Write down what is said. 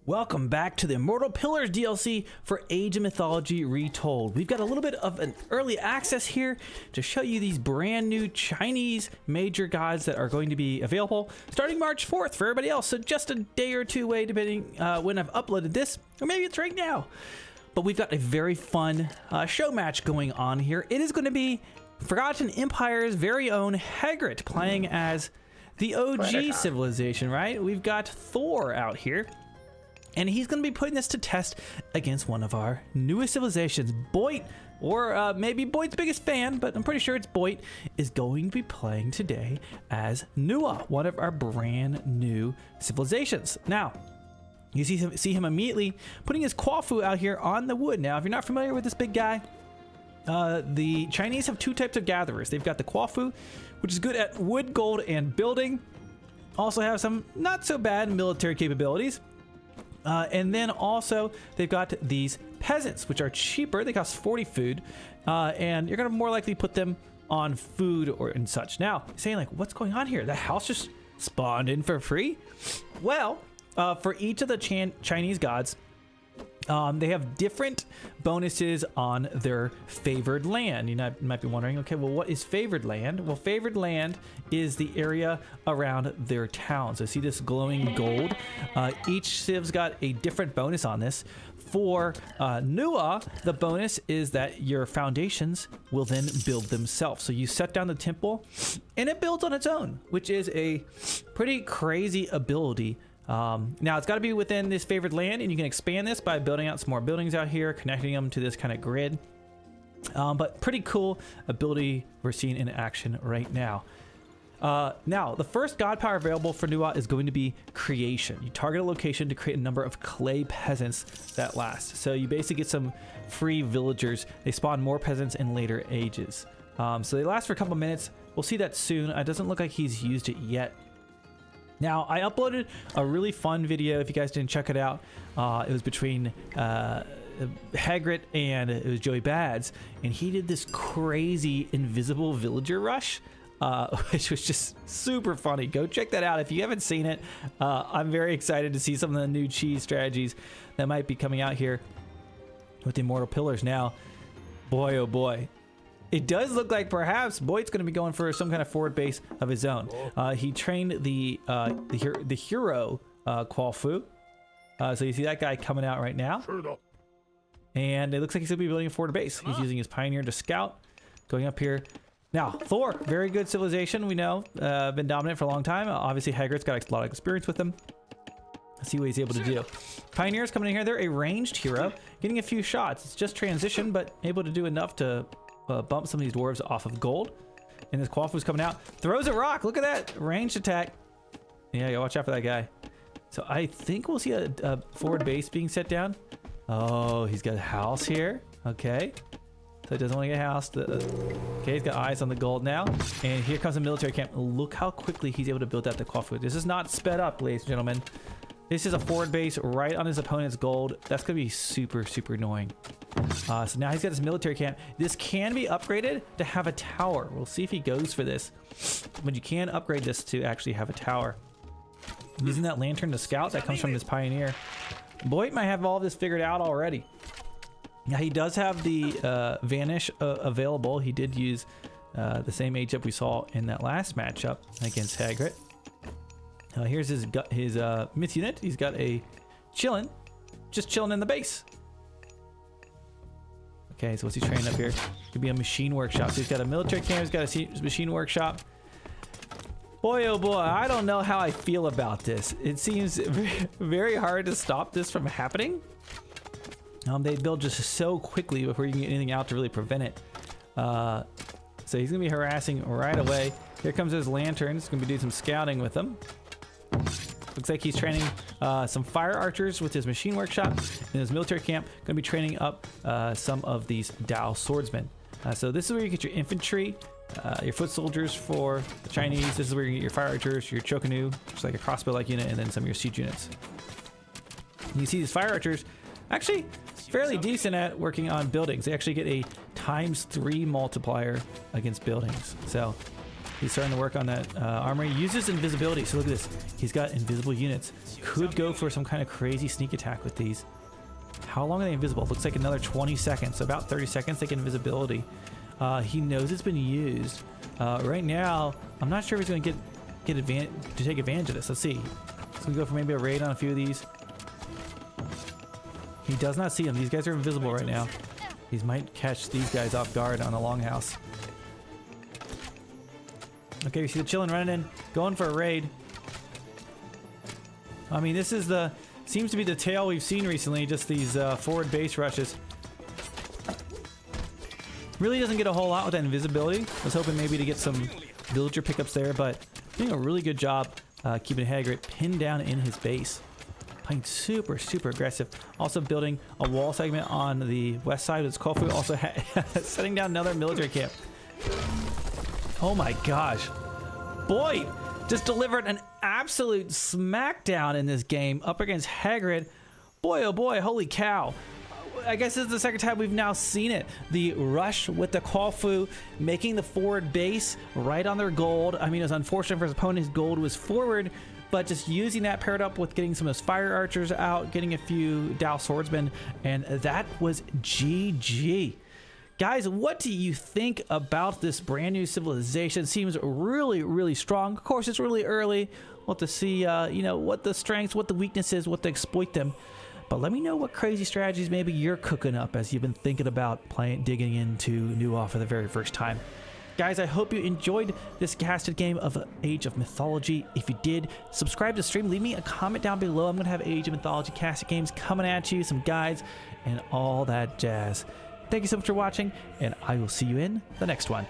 Welcome back to the Immortal Pillars DLC for Age of Mythology Retold. We've got a little bit of an early access here to show you these brand new Chinese major gods that are going to be available starting March 4th for everybody else. So just a day or two away depending when I've uploaded this, or maybe it's right now. But we've got a very fun show match going on here. It is going to be Forgotten Empire's very own Hagrit playing as the OG civilization, right? We've got Thor out here. And he's going to be putting this to test against one of our newest civilizations. Boit, or maybe Boit's biggest fan, but I'm pretty sure it's Boit, is going to be playing today as Nuwa, one of our brand new civilizations. Now, you see him immediately putting his Quafu out here on the wood. Now, if you're not familiar with this big guy, the Chinese have two types of gatherers. They've got the Quafu, which is good at wood, gold, and building. Also have some not so bad military capabilities. And then also they've got these peasants, which are cheaper. They cost 40 food, and you're gonna more likely put them on food or and such. Now, saying like, what's going on here? The house just spawned in for free? Well, for each of the Chinese gods, they have different bonuses on their favored land. You might be wondering, okay, well, what is favored land? Well, favored land is the area around their town. So see this glowing gold? Each civ's got a different bonus on this. For Nuwa, the bonus is that your foundations will then build themselves. So you set down the temple and it builds on its own, which is a pretty crazy ability. Now it's got to be within this favored land, and you can expand this by building out some more buildings out here, connecting them to this kind of grid. But pretty cool ability we're seeing in action right now. Now, the first god power available for Nuwa is going to be creation. You target a location to create a number of clay peasants that last. So you basically get some free villagers. They spawn more peasants in later ages. So they last for a couple minutes. We'll see that soon. It doesn't look like he's used it yet. Now, I uploaded a really fun video, if you guys didn't check it out. It was between Hagrit and it was Joey Bads, and he did this crazy invisible villager rush, which was just super funny. Go check that out if you haven't seen it. I'm very excited to see some of the new cheese strategies that might be coming out here with the Immortal Pillars. Now, boy, oh boy. It does look like perhaps Boit's going to be going for some kind of forward base of his own. He trained the hero Quafu. So you see that guy coming out right now. And it looks like he's going to be building a forward base. He's using his Pioneer to scout. Going up here. Now, Thor, very good civilization, we know. Been dominant for a long time. Obviously, Hagrit's got a lot of experience with them. Let's see what he's able to do. Pioneers coming in here. They're a ranged hero. Getting a few shots. It's just transition, but able to do enough to bump some of these dwarves off of gold. And this Quafu's coming out, throws a rock. Look at that ranged attack. Yeah, you gotta watch out for that guy. So I think we'll see a forward base being set down. Oh, he's got a house here. Okay, so he doesn't want to get housed. Okay, he's got eyes on the gold now. And here comes a military camp. Look how quickly he's able to build out the Quafu. This is not sped up, ladies and gentlemen. This is a forward base right on his opponent's gold. That's gonna be super, super annoying. So now he's got his military camp. This can be upgraded to have a tower. We'll see if he goes for this. But you can upgrade this to actually have a tower. Using that lantern to scout, that comes from this Pioneer. Boit might have all of this figured out already. Now he does have the Vanish available. He did use the same age up we saw in that last matchup against Hagrit. Here's his myth unit. He's got a just chilling in the base. Okay, so what's he training up here? Could be a machine workshop. So he's got a military camp. He's got a machine workshop. Boy, oh boy, I don't know how I feel about this. It seems very hard to stop this from happening. They build just so quickly before you can get anything out to really prevent it. So he's gonna be harassing right away. Here comes his lantern. He's gonna be doing some scouting with them. Looks like he's training some fire archers with his machine workshop. In his military camp, going to be training up some of these Dao swordsmen. So this is where you get your infantry, your foot soldiers for the Chinese. This is where you get your fire archers, your Chokanu, which is like a crossbow-like unit, and then some of your siege units. And you see these fire archers actually fairly decent at working on buildings. They actually get a ×3 multiplier against buildings. So He's starting to work on that armory. He uses invisibility. So look at this. He's got invisible units. Could go for some kind of crazy sneak attack with these. How long are they invisible? Looks like another 20 seconds. So about 30 seconds they get invisibility. He knows it's been used. Right now, I'm not sure if he's going to take advantage of this. Let's see. He's going to go for maybe a raid on a few of these. He does not see them. These guys are invisible right now. He might catch these guys off guard on the longhouse. Okay, we see the chillin' running in, going for a raid. I mean, this is seems to be the tail we've seen recently, just these forward base rushes. Really doesn't get a whole lot with that invisibility. I was hoping maybe to get some villager pickups there, but doing a really good job keeping Hagrit pinned down in his base. Playing super, super aggressive. Also building a wall segment on the west side of his Kofu. Also setting down another military camp. Oh my gosh. Boy, just delivered an absolute smackdown in this game up against Hagrid. Boy, oh boy, holy cow. I guess this is the second time we've now seen it. The rush with the Kofu, making the forward base right on their gold. I mean, it was unfortunate for his opponent. His gold was forward, but just using that paired up with getting some of his fire archers out, getting a few Dao swordsmen, and that was GG. Guys, what do you think about this brand new civilization? Seems really, really strong. Of course, it's really early. We'll have to see, you know, what the strengths, what the weaknesses, what to exploit them. But let me know what crazy strategies maybe you're cooking up as you've been thinking about digging into Nuwa for the very first time. Guys, I hope you enjoyed this casted game of Age of Mythology. If you did, subscribe to the stream. Leave me a comment down below. I'm going to have Age of Mythology casted games coming at you, some guides, and all that jazz. Thank you so much for watching, and I will see you in the next one.